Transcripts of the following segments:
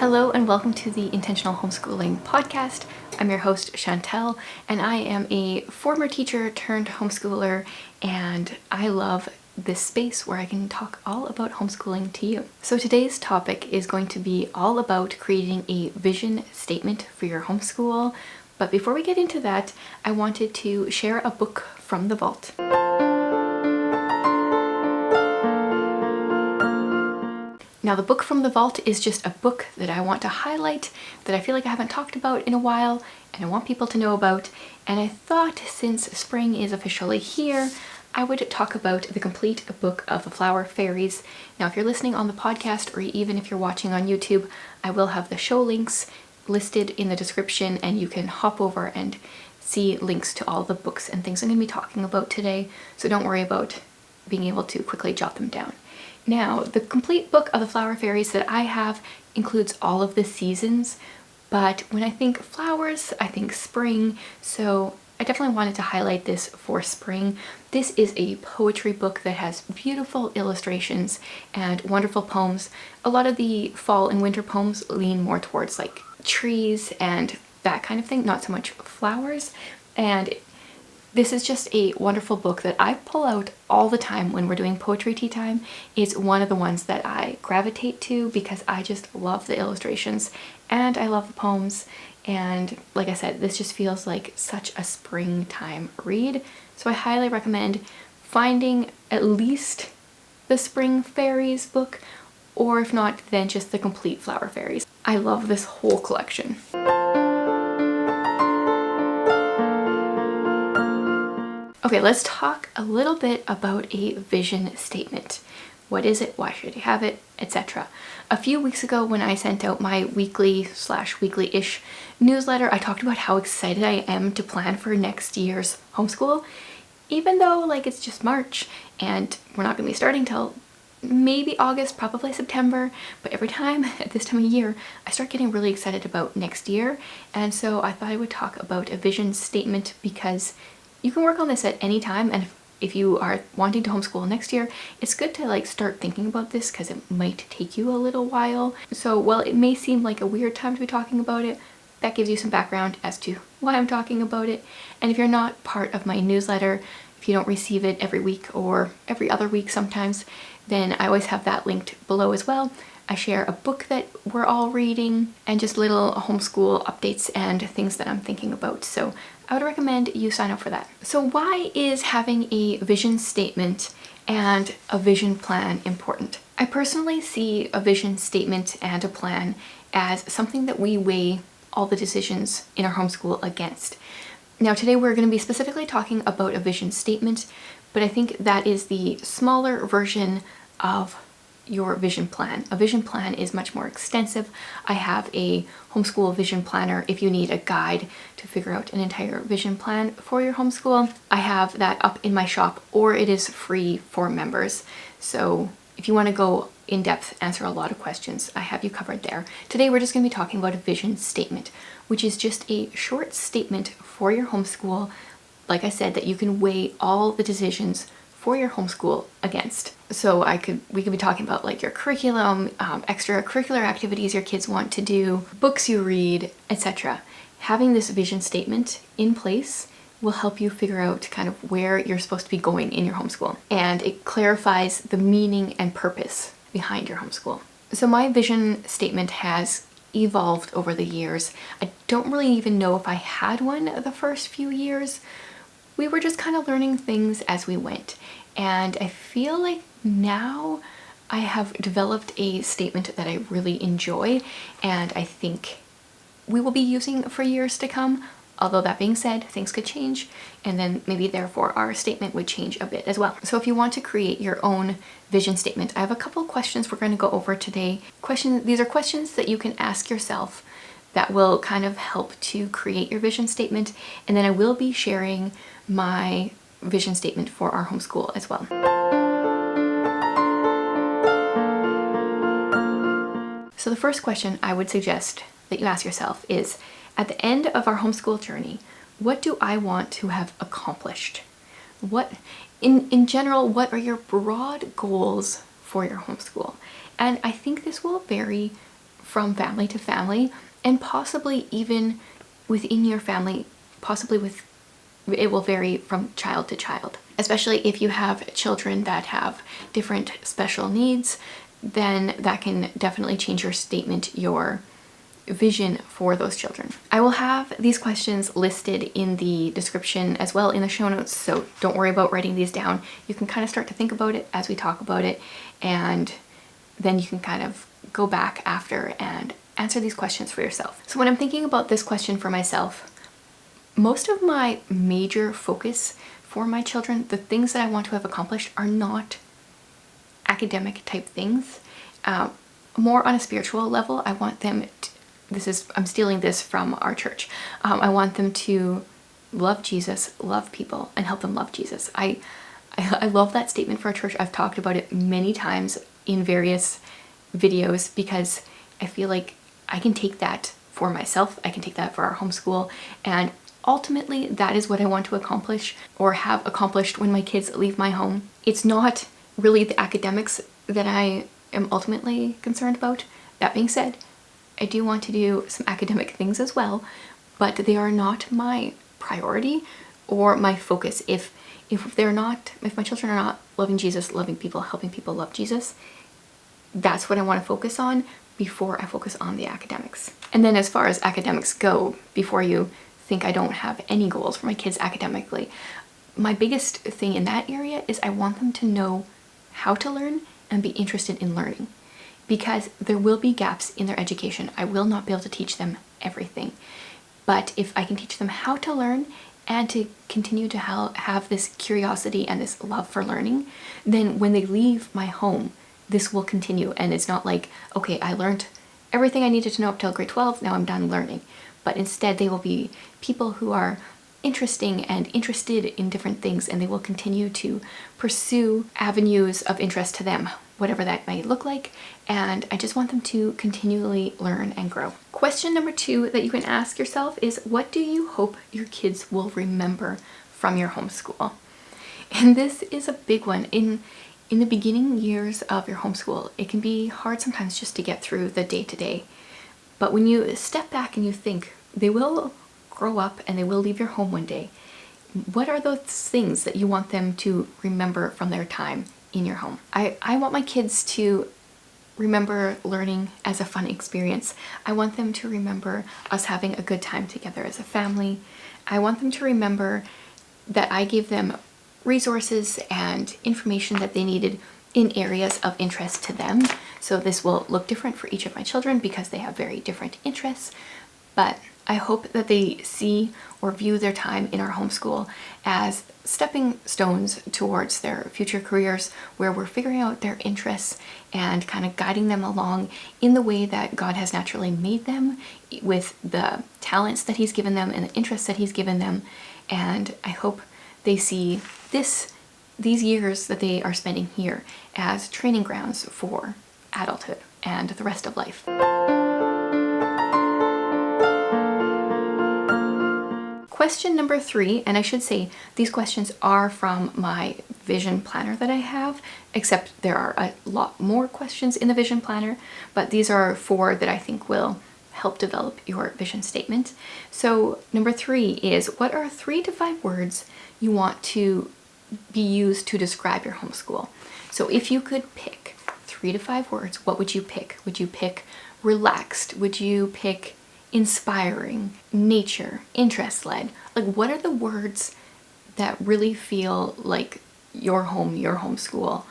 Hello and welcome to the Intentional Homeschooling podcast. I'm your host Chantel and I am a former teacher turned homeschooler, and I love this space where I can talk all about homeschooling to you. So today's topic is going to be all about creating a vision statement for your homeschool. But before we get into that, I wanted to share a book from the vault. Now, the book from the vault is just a book that I want to highlight that I feel like I haven't talked about in a while and I want people to know about. And I thought since spring is officially here, I would talk about the complete book of the Flower Fairies. Now, if you're listening on the podcast or even if you're watching on YouTube, I will have the show links listed in the description and you can hop over and see links to all the books and things I'm going to be talking about today. So don't worry about being able to quickly jot them down. Now, the complete book of the Flower Fairies that I have includes all of the seasons, but when I think flowers, I think spring, so I definitely wanted to highlight this for spring. This is a poetry book that has beautiful illustrations and wonderful poems. A lot of the fall and winter poems lean more towards like trees and that kind of thing, not so much flowers. And this is just a wonderful book that I pull out all the time when we're doing poetry tea time. It's one of the ones that I gravitate to because I just love the illustrations and I love the poems. And like I said, this just feels like such a springtime read. So I highly recommend finding at least the Spring Fairies book, or if not, then just the complete Flower Fairies. I love this whole collection. Okay, let's talk a little bit about a vision statement. What is it? Why should you have it? Etc. A few weeks ago when I sent out my weekly-ish newsletter, I talked about how excited I am to plan for next year's homeschool, even though like it's just March and we're not going to be starting till maybe August, probably September, but every time at this time of year, I start getting really excited about next year. And so I thought I would talk about a vision statement because you can work on this at any time, and if you are wanting to homeschool next year, it's good to like start thinking about this because it might take you a little while. So while it may seem like a weird time to be talking about it, that gives you some background as to why I'm talking about it. And if you're not part of my newsletter, if you don't receive it every week or every other week sometimes, then I always have that linked below as well. I share a book that we're all reading and just little homeschool updates and things that I'm thinking about. So I would recommend you sign up for that. So why is having a vision statement and a vision plan important? I personally see a vision statement and a plan as something that we weigh all the decisions in our homeschool against. Now today we're going to be specifically talking about a vision statement, but I think that is the smaller version of your vision plan. A vision plan is much more extensive. I have a homeschool vision planner if you need a guide to figure out an entire vision plan for your homeschool. I have that up in my shop, or it is free for members. So if you want to go in depth, answer a lot of questions, I have you covered there. Today we're just going to be talking about a vision statement, which is just a short statement for your homeschool, like I said, that you can weigh all the decisions for your homeschool against. So we could be talking about like your curriculum, extracurricular activities your kids want to do, books you read, etc. Having this vision statement in place will help you figure out kind of where you're supposed to be going in your homeschool. And it clarifies the meaning and purpose behind your homeschool. So my vision statement has evolved over the years. I don't really even know if I had one the first few years. We were just kind of learning things as we went. And I feel like now I have developed a statement that I really enjoy and I think we will be using for years to come. Although that being said, things could change and then maybe therefore our statement would change a bit as well. So if you want to create your own vision statement, I have a couple questions we're going to go over today. These are questions that you can ask yourself that will kind of help to create your vision statement. And then I will be sharing my vision statement for our homeschool as well. So the first question I would suggest that you ask yourself is, at the end of our homeschool journey, what do I want to have accomplished? What, in general, what are your broad goals for your homeschool? And I think this will vary from family to family, and possibly even within your family, it will vary from child to child. Especially if you have children that have different special needs, then that can definitely change your statement, your vision for those children. I will have these questions listed in the description as well in the show notes, so don't worry about writing these down. You can kind of start to think about it as we talk about it, and then you can kind of go back after and answer these questions for yourself. So when I'm thinking about this question for myself, most of my major focus for my children, the things that I want to have accomplished, are not academic type things. More on a spiritual level, I want them to, I'm stealing this from our church. I want them to love Jesus, love people, and help them love Jesus. I love that statement for our church. I've talked about it many times in various videos because I feel like I can take that for myself. I can take that for our homeschool, and ultimately that is what I want to accomplish or have accomplished when my kids leave my home. It's not really the academics that I am ultimately concerned about. That being said, I do want to do some academic things as well, but they are not my priority or my focus. If my children are not loving Jesus, loving people, helping people love Jesus, that's what I want to focus on before I focus on the academics. And then as far as academics go, before you think I don't have any goals for my kids academically, my biggest thing in that area is I want them to know how to learn and be interested in learning, because there will be gaps in their education. I will not be able to teach them everything, but if I can teach them how to learn and to continue to have this curiosity and this love for learning, then when they leave my home, this will continue. And it's not like, okay, I learned everything I needed to know up till grade 12, now I'm done learning. But instead they will be people who are interesting and interested in different things, and they will continue to pursue avenues of interest to them, whatever that might look like. And I just want them to continually learn and grow. Question number 2 that you can ask yourself is, what do you hope your kids will remember from your homeschool? And this is a big one. In the beginning years of your homeschool, it can be hard sometimes just to get through the day-to-day. But when you step back and you think, they will grow up and they will leave your home one day, what are those things that you want them to remember from their time in your home? I want my kids to remember learning as a fun experience. I want them to remember us having a good time together as a family. I want them to remember that I gave them resources and information that they needed in areas of interest to them. So this will look different for each of my children because they have very different interests, but I hope that they see or view their time in our homeschool as stepping stones towards their future careers, where we're figuring out their interests and kind of guiding them along in the way that God has naturally made them, with the talents that He's given them and the interests that He's given them. And I hope they see these years that they are spending here as training grounds for adulthood and the rest of life. Question number 3, and I should say these questions are from my vision planner that I have, except there are a lot more questions in the vision planner, but these are 4 that I think will help develop your vision statement. So number 3 is, what are 3 to 5 words you want to be used to describe your homeschool? So if you could pick 3 to 5 words, what would you pick? Would you pick relaxed? Would you pick inspiring, nature, interest-led? Like, what are the words that really feel like your home, your homeschool?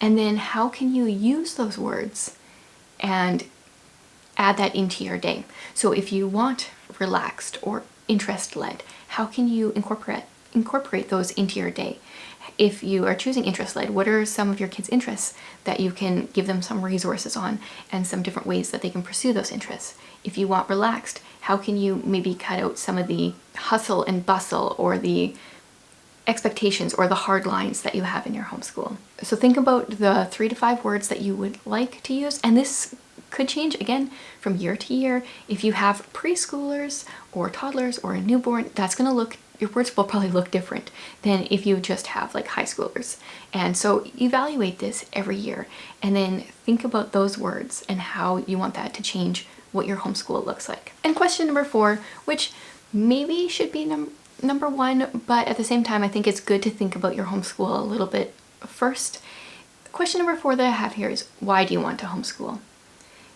And then how can you use those words and add that into your day? So if you want relaxed or interest-led, how can you incorporate those into your day? If you are choosing interest-led, what are some of your kids' interests that you can give them some resources on and some different ways that they can pursue those interests? If you want relaxed, how can you maybe cut out some of the hustle and bustle or the expectations or the hard lines that you have in your homeschool? So think about the 3 to 5 words that you would like to use, and this could change again from year to year. If you have preschoolers or toddlers or a newborn, that's going to look your words will probably look different than if you just have like high schoolers. And so evaluate this every year and then think about those words and how you want that to change what your homeschool looks like. And question number 4, which maybe should be number 1, but at the same time I think it's good to think about your homeschool a little bit first. Question number 4 that I have here is, why do you want to homeschool?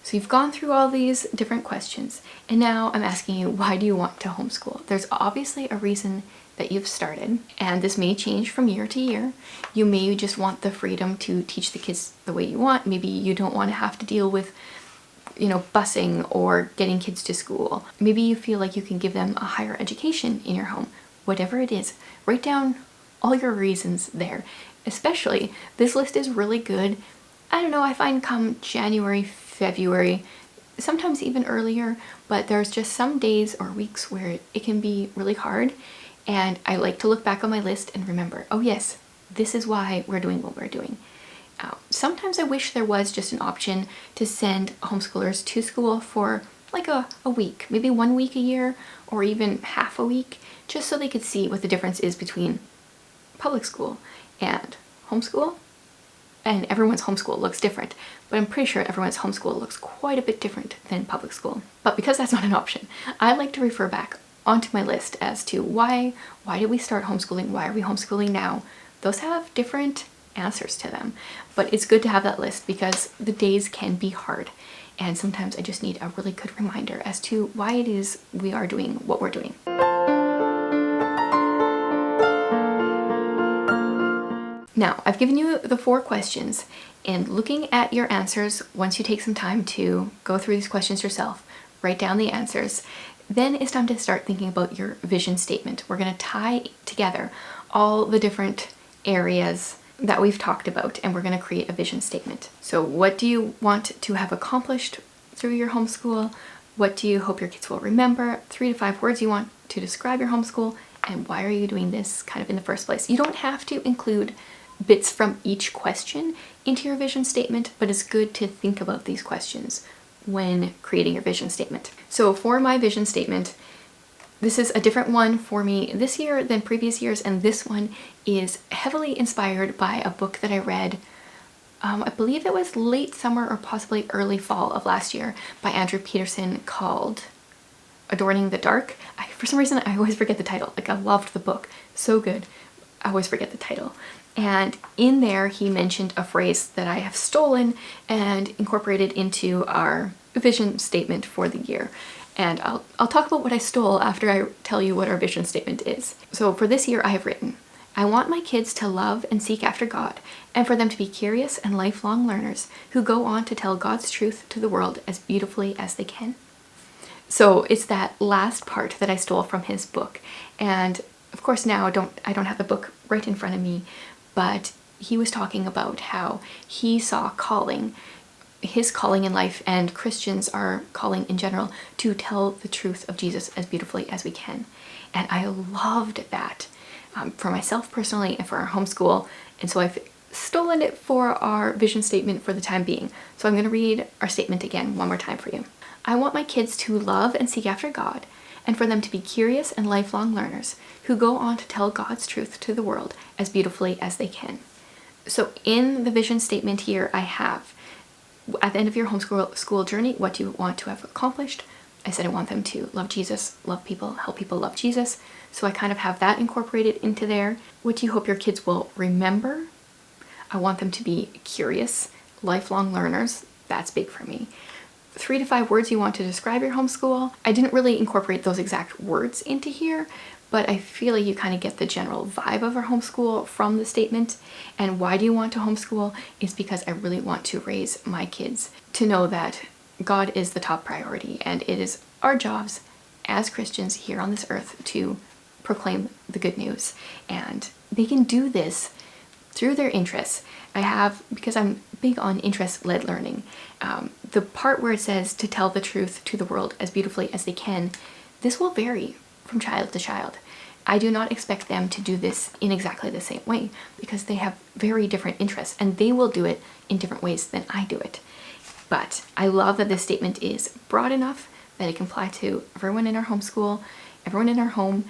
So you've gone through all these different questions, and now I'm asking you, why do you want to homeschool? There's obviously a reason that you've started, and this may change from year to year. You may just want the freedom to teach the kids the way you want. Maybe you don't want to have to deal with, busing or getting kids to school. Maybe you feel like you can give them a higher education in your home. Whatever it is, write down all your reasons there. Especially, this list is really good. I don't know, I find come January, February, sometimes even earlier, but there's just some days or weeks where it can be really hard, and I like to look back on my list and remember, oh yes, this is why we're doing what we're doing. Sometimes I wish there was just an option to send homeschoolers to school for like a week, maybe 1 week a year, or even half a week, just so they could see what the difference is between public school and homeschool. And everyone's homeschool looks different, but I'm pretty sure everyone's homeschool looks quite a bit different than public school. But because that's not an option, I like to refer back onto my list as to why did we start homeschooling? Why are we homeschooling now? Those have different answers to them, but it's good to have that list because the days can be hard. And sometimes I just need a really good reminder as to why it is we are doing what we're doing. Now, I've given you the 4 questions, and looking at your answers, once you take some time to go through these questions yourself, write down the answers, then it's time to start thinking about your vision statement. We're going to tie together all the different areas that we've talked about, and we're going to create a vision statement. So what do you want to have accomplished through your homeschool? What do you hope your kids will remember? 3 to 5 words you want to describe your homeschool, and why are you doing this kind of in the first place? You don't have to include bits from each question into your vision statement, but it's good to think about these questions when creating your vision statement. So for my vision statement, this is a different one for me this year than previous years, and this one is heavily inspired by a book that I read, I believe it was late summer or possibly early fall of last year, by Andrew Peterson, called Adorning the Dark. For some reason, I always forget the title. Like, I loved the book, so good. I always forget the title. And in there, he mentioned a phrase that I have stolen and incorporated into our vision statement for the year. And I'll talk about what I stole after I tell you what our vision statement is. So for this year, I have written, I want my kids to love and seek after God, and for them to be curious and lifelong learners who go on to tell God's truth to the world as beautifully as they can. So it's that last part that I stole from his book. And of course now I don't have the book right in front of me, but he was talking about how he saw his calling in life, and Christians are calling in general, to tell the truth of Jesus as beautifully as we can. And I loved that for myself personally and for our homeschool. And so I've stolen it for our vision statement for the time being. So I'm going to read our statement again one more time for you. I want my kids to love and seek after God, and for them to be curious and lifelong learners who go on to tell God's truth to the world as beautifully as they can. So in the vision statement here, I have, at the end of your homeschool journey, what do you want to have accomplished? I said I want them to love Jesus, love people, help people love Jesus. So I kind of have that incorporated into there. What do you hope your kids will remember? I want them to be curious, lifelong learners. That's big for me. 3 to 5 words you want to describe your homeschool. I didn't really incorporate those exact words into here, but I feel like you kind of get the general vibe of our homeschool from the statement. And why do you want to homeschool is because I really want to raise my kids to know that God is the top priority, and it is our jobs as Christians here on this earth to proclaim the good news. And they can do this through their interests. Because I'm big on interest-led learning, the part where it says to tell the truth to the world as beautifully as they can, this will vary from child to child. I do not expect them to do this in exactly the same way, because they have very different interests and they will do it in different ways than I do it. But I love that this statement is broad enough that it can apply to everyone in our homeschool, everyone in our home,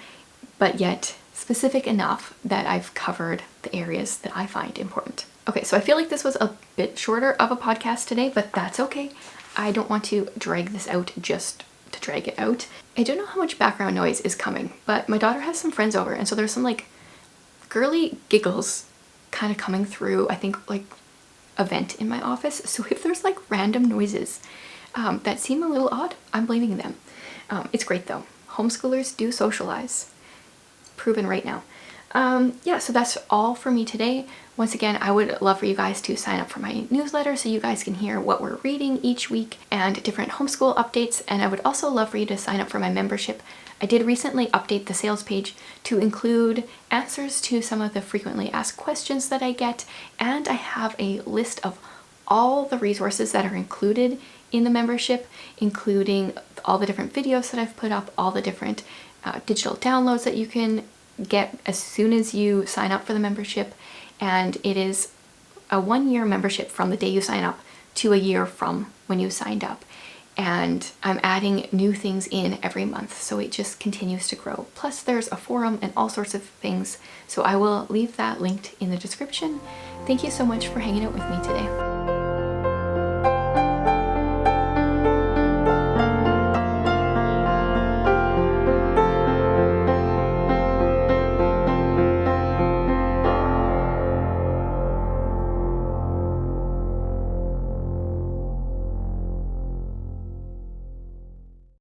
but yet specific enough that I've covered the areas that I find important. Okay, so I feel like this was a bit shorter of a podcast today, but that's okay. I don't want to drag this out just to drag it out. I don't know how much background noise is coming, but my daughter has some friends over, and so there's some like girly giggles kind of coming through, I think like a vent in my office. So if there's like random noises that seem a little odd, I'm blaming them. It's great though. Homeschoolers do socialize. Proven right now. Yeah, so that's all for me today. Once again, I would love for you guys to sign up for my newsletter so you guys can hear what we're reading each week and different homeschool updates. And I would also love for you to sign up for my membership. I did recently update the sales page to include answers to some of the frequently asked questions that I get, and I have a list of all the resources that are included in the membership, including all the different videos that I've put up, all the different digital downloads that you can get as soon as you sign up for the membership. And it is a 1-year membership from the day you sign up to a year from when you signed up. And I'm adding new things in every month, so it just continues to grow. Plus there's a forum and all sorts of things, so I will leave that linked in the description. Thank you so much for hanging out with me today.